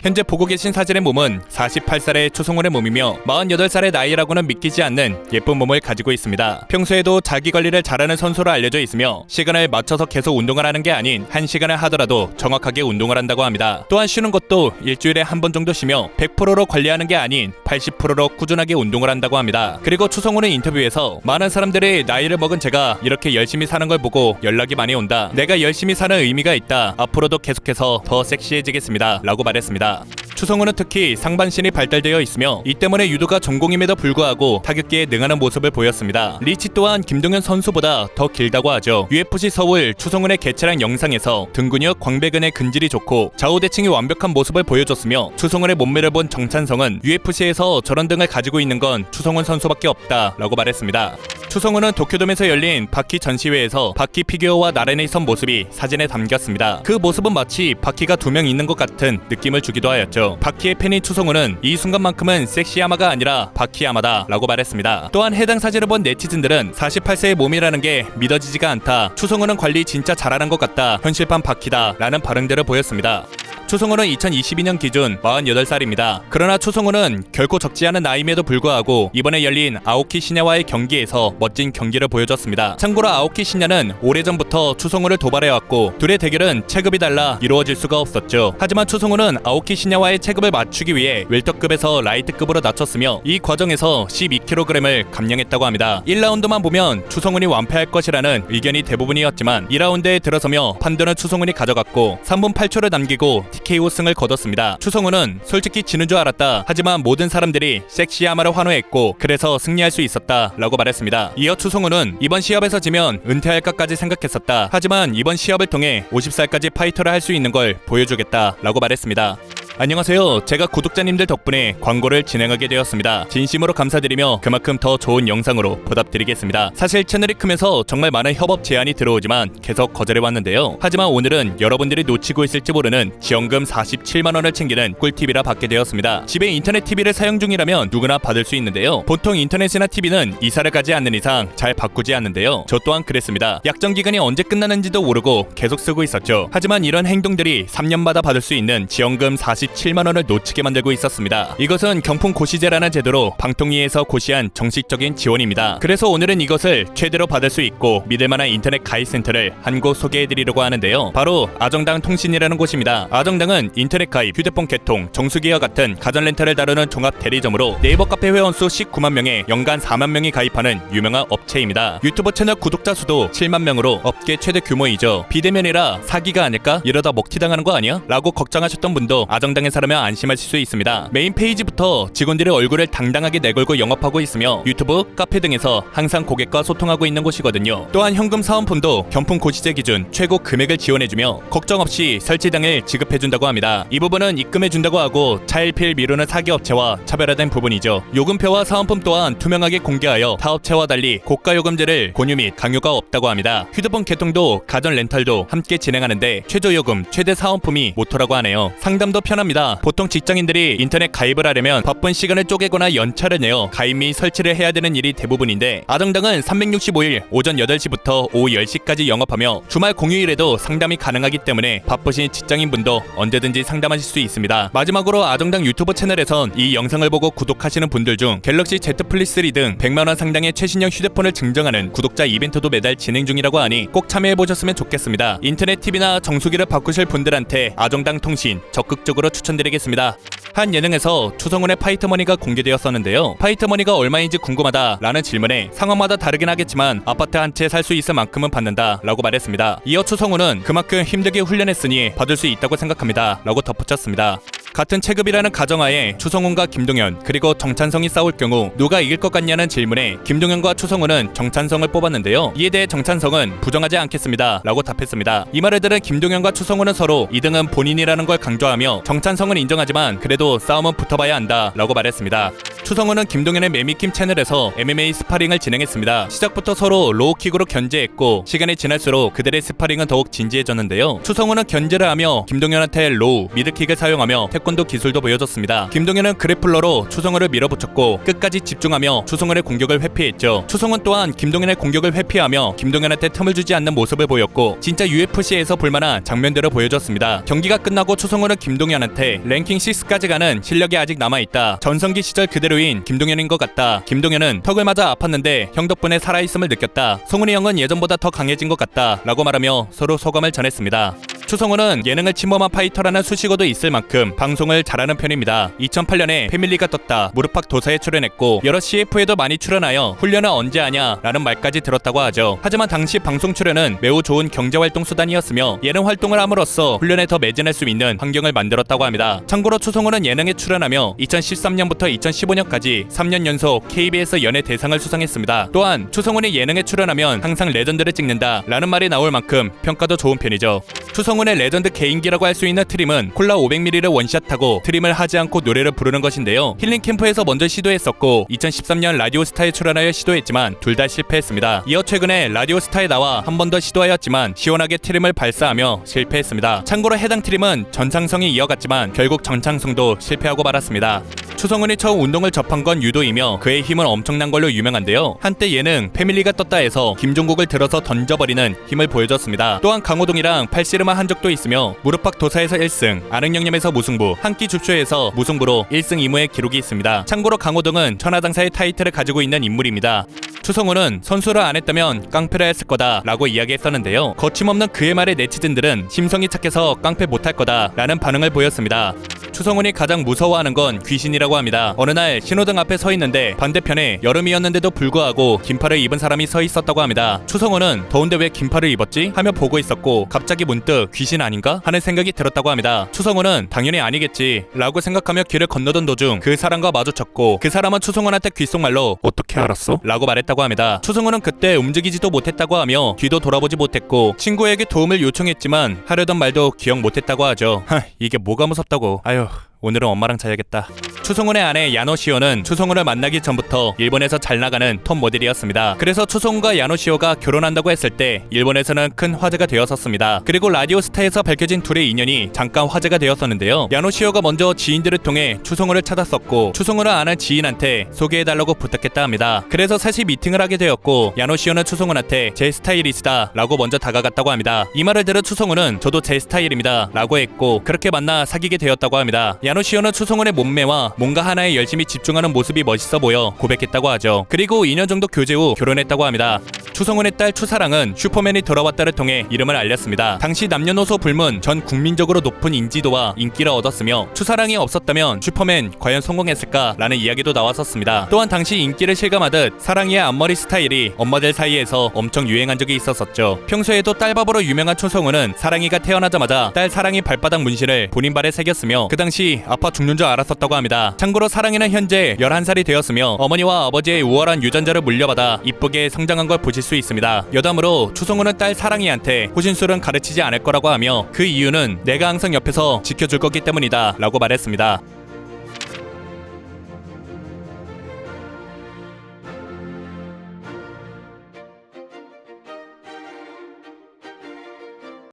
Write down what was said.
현재 보고 계신 사진의 몸은 48살의 추성훈의 몸이며 48살의 나이라고는 믿기지 않는 예쁜 몸을 가지고 있습니다. 평소에도 자기 관리를 잘하는 선수로 알려져 있으며 시간을 맞춰서 계속 운동을 하는 게 아닌 1시간을 하더라도 정확하게 운동을 한다고 합니다. 또한 쉬는 것도 일주일에 한 번 정도 쉬며 100%로 관리하는 게 아닌 80%로 꾸준하게 운동을 한다고 합니다. 그리고 추성훈은 인터뷰에서 많은 사람들이 나이를 먹은 제가 이렇게 열심히 사는 걸 보고 연락이 많이 온다. 내가 열심히 사는 의미가 있다. 앞으로도 계속해서 더 섹시해지겠습니다. 라고 말했습니다. 추성훈은 특히 상반신이 발달되어 있으며 이 때문에 유도가 전공임에도 불구하고 타격기에 능하는 모습을 보였습니다. 리치 또한 김동현 선수보다 더 길다고 하죠. UFC 서울 추성훈의 개체량 영상에서 등 근육, 광배근의 근질이 좋고 좌우 대칭이 완벽한 모습을 보여줬으며 추성훈의 몸매를 본 정찬성은 UFC에서 저런 등을 가지고 있는 건 추성훈 선수밖에 없다 라고 말했습니다. 추성훈은 도쿄돔에서 열린 바키 전시회에서 바키 피규어와 나란히 선 모습이 사진에 담겼습니다. 그 모습은 마치 바키가 2명 있는 것 같은 느낌을 주기도 하였죠. 바키의 팬인 추성훈은 이 순간만큼은 섹시야마가 아니라 바키야마다 라고 말했습니다. 또한 해당 사진을 본 네티즌들은 48세의 몸이라는 게 믿어지지가 않다. 추성훈은 관리 진짜 잘하는 것 같다. 현실판 바키다 라는 반응들을 보였습니다. 추성훈은 2022년 기준 48살입니다. 그러나 추성훈은 결코 적지 않은 나이임에도 불구하고 이번에 열린 아오키 시냐와의 경기에서 멋진 경기를 보여줬습니다. 참고로 아오키 시냐는 오래전부터 추성훈을 도발해왔고 둘의 대결은 체급이 달라 이루어질 수가 없었죠. 하지만 추성훈은 아오키 시냐와의 체급을 맞추기 위해 웰터급에서 라이트급으로 낮췄으며 이 과정에서 12kg을 감량했다고 합니다. 1라운드만 보면 추성훈이 완패할 것이라는 의견이 대부분이었지만 2라운드에 들어서며 판도는 추성훈이 가져갔고 3분 8초를 남기고 TKO 승을 거뒀습니다. 추성훈은 솔직히 지는 줄 알았다. 하지만 모든 사람들이 섹시야마를 환호했고 그래서 승리할 수 있었다 라고 말했습니다. 이어 추성훈은 이번 시합에서 지면 은퇴할까까지 생각했었다. 하지만 이번 시합을 통해 50살까지 파이터를 할 수 있는 걸 보여주겠다 라고 말했습니다. 안녕하세요. 제가 구독자님들 덕분에 광고를 진행하게 되었습니다. 진심으로 감사드리며 그만큼 더 좋은 영상으로 보답드리겠습니다. 사실 채널이 크면서 정말 많은 협업 제안이 들어오지만 계속 거절해왔는데요. 하지만 오늘은 여러분들이 놓치고 있을지 모르는 지원금 47만원을 챙기는 꿀팁이라 받게 되었습니다. 집에 인터넷 TV를 사용 중이라면 누구나 받을 수 있는데요. 보통 인터넷이나 TV는 이사를 가지 않는 이상 잘 바꾸지 않는데요. 저 또한 그랬습니다. 약정 기간이 언제 끝나는지도 모르고 계속 쓰고 있었죠. 하지만 이런 행동들이 3년마다 받을 수 있는 지원금 47만원을 놓치게 만들고 있었습니다. 이것은 경품 고시제라는 제도로 방통위에서 고시한 정식적인 지원입니다. 그래서 오늘은 이것을 최대로 받을 수 있고 믿을만한 인터넷 가입센터를 한 곳 소개해드리려고 하는데요. 바로 아정당 통신이라는 곳입니다. 아정당은 인터넷 가입, 휴대폰 개통, 정수기와 같은 가전 렌탈을 다루는 종합 대리점으로 네이버 카페 회원 수 19만 명에 연간 4만 명이 가입하는 유명한 업체입니다. 유튜버 채널 구독자 수도 7만 명으로 업계 최대 규모이죠. 비대면이라 사기가 아닐까? 이러다 먹튀당하는 거 아니야? 라고 걱정하셨던 분도 아정당에 살면 안심하실 수 있습니다. 메인 페이지부터 직원들의 얼굴을 당당하게 내걸고 영업하고 있으며 유튜브, 카페 등에서 항상 고객과 소통하고 있는 곳이거든요. 또한 현금 사은품도 경품 고시제 기준 최고 금액을 지원해주며 걱정 없이 설치당을 지급해준다고 합니다. 이 부분은 입금해준다고 하고 차일피일 미루는 사기업체와 차별화된 부분이죠. 요금표와 사은품 또한 투명하게 공개하여 타업체와 달리 고가 요금제를 권유 및 강요가 없다고 합니다. 휴대폰 개통도 가전 렌탈도 함께 진행하는데 최저 요금, 최대 사은품이 모토라고 하네요. 상담도 편합니다. 보통 직장인들이 인터넷 가입을 하려면 바쁜 시간을 쪼개거나 연차를 내어 가입 및 설치를 해야 되는 일이 대부분인데 아정당은 365일 오전 8시부터 오후 10시까지 영업하며 주말 공휴일에도 상담이 가능하기 때문에 바쁘신 직장인분도 언제든지 상담하실 수 있습니다. 마지막으로 아정당 유튜브 채널에선 이 영상을 보고 구독하시는 분들 중 갤럭시 Z 플립 3 등 100만원 상당의 최신형 휴대폰을 증정하는 구독자 이벤트도 매달 진행 중이라고 하니 꼭 참여해보셨으면 좋겠습니다. 인터넷 TV나 정수기를 바꾸실 분들한테 아정당 통신 적극적으로 추천드리겠습니다. 한 예능에서 추성훈의 파이트머니가 공개되었었는데요. 파이트머니가 얼마인지 궁금하다 라는 질문에 상황마다 다르긴 하겠지만 아파트 한 채 살 수 있을 만큼은 받는다 라고 말했습니다. 이어 추성훈은 그만큼 힘들게 훈련했으니 받을 수 있다고 생각합니다 라고 덧붙였습니다. 같은 체급이라는 가정하에 추성훈과 김동현 그리고 정찬성이 싸울 경우 누가 이길 것 같냐는 질문에 김동현과 추성훈은 정찬성을 뽑았는데요. 이에 대해 정찬성은 부정하지 않겠습니다 라고 답했습니다. 이 말을 들은 김동현과 추성훈은 서로 2등은 본인이라는 걸 강조하며 정찬성은 인정하지만 그래도 싸움은 붙어봐야 한다 라고 말했습니다. 추성훈은 김동현의 매미킴 채널에서 MMA 스파링을 진행했습니다. 시작부터 서로 로우킥으로 견제했고 시간이 지날수록 그들의 스파링은 더욱 진지해졌는데요. 추성훈은 견제를 하며 김동현한테 로우, 미드킥을 사용하며 태권도 기술도 보여줬습니다. 김동현은 그래플러로 추성훈을 밀어붙였고 끝까지 집중하며 추성훈의 공격을 회피했죠. 추성훈 또한 김동현의 공격을 회피하며 김동현한테 틈을 주지 않는 모습을 보였고 진짜 UFC에서 볼만한 장면들을 보여줬습니다. 경기가 끝나고 추성훈은 김동현한테 랭킹 6까지 가는 실력이 아직 남아있다. 전성기 시절 그대로인 김동현인 것 같다. 김동현은 턱을 맞아 아팠는데 형 덕분에 살아있음을 느꼈다. 성훈이 형은 예전보다 더 강해진 것 같다 라고 말하며 서로 소감을 전했습니다. 추성훈은 예능을 침범한 파이터라는 수식어도 있을 만큼 방송을 잘하는 편입니다. 2008년에 패밀리가 떴다, 무릎팍 도사에 출연했고 여러 CF에도 많이 출연하여 훈련은 언제 하냐 라는 말까지 들었다고 하죠. 하지만 당시 방송 출연은 매우 좋은 경제활동 수단이었으며 예능 활동을 함으로써 훈련에 더 매진할 수 있는 환경을 만들었다고 합니다. 참고로 추성훈은 예능에 출연하며 2013년부터 2015년까지 3년 연속 KBS 연예 대상을 수상했습니다. 또한 추성훈이 예능에 출연하면 항상 레전드를 찍는다 라는 말이 나올 만큼 평가도 좋은 편이죠. 추성훈의 레전드 개인기라고 할 수 있는 트림은 콜라 500ml를 원샷하고 트림을 하지 않고 노래를 부르는 것인데요. 힐링 캠프에서 먼저 시도했었고 2013년 라디오스타에 출연하여 시도했지만 둘 다 실패했습니다. 이어 최근에 라디오스타에 나와 한 번 더 시도하였지만 시원하게 트림을 발사하며 실패했습니다. 참고로 해당 트림은 전창성이 이어갔지만 결국 전창성도 실패하고 말았습니다. 추성훈이 처음 운동을 접한 건 유도이며 그의 힘은 엄청난 걸로 유명한데요. 한때 예능 패밀리가 떴다 해서 김종국을 들어서 던져버리는 힘을 보여줬습니다. 또한 강호동이랑 팔씨름을 한 적도 있으며 무릎팍 도사에서 1승, 아릉영념에서 무승부, 한 끼 줍쇼에서 무승부로 1승 2무의 기록이 있습니다. 참고로 강호동은 천하장사의 타이틀을 가지고 있는 인물입니다. 추성훈은 선수를 안 했다면 깡패를 했을 거다 라고 이야기했었는데요. 거침없는 그의 말에 네티즌들은 심성이 착해서 깡패 못할 거다 라는 반응을 보였습니다. 추성훈이 가장 무서워하는 건 귀신이라고 합니다. 어느 날 신호등 앞에 서 있는데 반대편에 여름이었는데도 불구하고 긴팔을 입은 사람이 서 있었다고 합니다. 추성훈은 더운데 왜 긴팔을 입었지? 하며 보고 있었고 갑자기 문득 귀신 아닌가? 하는 생각이 들었다고 합니다. 추성훈은 당연히 아니겠지 라고 생각하며 길을 건너던 도중 그 사람과 마주쳤고 그 사람은 추성훈한테 귓속말로 어떻게 알았어? 라고 말했다고 합니다. 추성훈은 그때 움직이지도 못했다고 하며 뒤도 돌아보지 못했고 친구에게 도움을 요청했지만 하려던 말도 기억 못했다고 하죠. 이게 뭐가 무섭다고. 아휴, 오늘은 엄마랑 자야겠다. 추성훈의 아내 야노시오는 추성훈을 만나기 전부터 일본에서 잘 나가는 톱 모델이었습니다. 그래서 추성훈과 야노시오가 결혼한다고 했을 때 일본에서는 큰 화제가 되었었습니다. 그리고 라디오스타에서 밝혀진 둘의 인연이 잠깐 화제가 되었었는데요. 야노시오가 먼저 지인들을 통해 추성훈을 찾았었고 추성훈을 아는 지인한테 소개해달라고 부탁했다 합니다. 그래서 셋이 미팅을 하게 되었고 야노시오는 추성훈한테 제 스타일이시다 라고 먼저 다가갔다고 합니다. 이 말을 들은 추성훈은 저도 제 스타일입니다 라고 했고 그렇게 만나 사귀게 되었다고 합니다. 야노시오는 추성훈의 몸매와 뭔가 하나에 열심히 집중하는 모습이 멋있어 보여 고백했다고 하죠. 그리고 2년 정도 교제 후 결혼했다고 합니다. 추성훈의 딸 추사랑은 슈퍼맨이 돌아왔다를 통해 이름을 알렸습니다. 당시 남녀노소 불문 전 국민적으로 높은 인지도와 인기를 얻었으며 추사랑이 없었다면 슈퍼맨 과연 성공했을까 라는 이야기도 나왔었습니다. 또한 당시 인기를 실감하듯 사랑이의 앞머리 스타일이 엄마들 사이에서 엄청 유행한 적이 있었었죠. 평소에도 딸바보로 유명한 추성훈은 사랑이가 태어나자마자 딸 사랑이 발바닥 문신을 본인 발에 새겼으며 그 당시 아파 죽는 줄 알았었다고 합니다. 참고로 사랑이는 현재 11살이 되었으며 어머니와 아버지의 우월한 유전자를 물려받아 이쁘게 성장한 걸 보실 수 있습니다. 여담으로 추성훈은 딸 사랑이한테 호신술은 가르치지 않을 거라고 하며 그 이유는 내가 항상 옆에서 지켜줄 거기 때문이다 라고 말했습니다.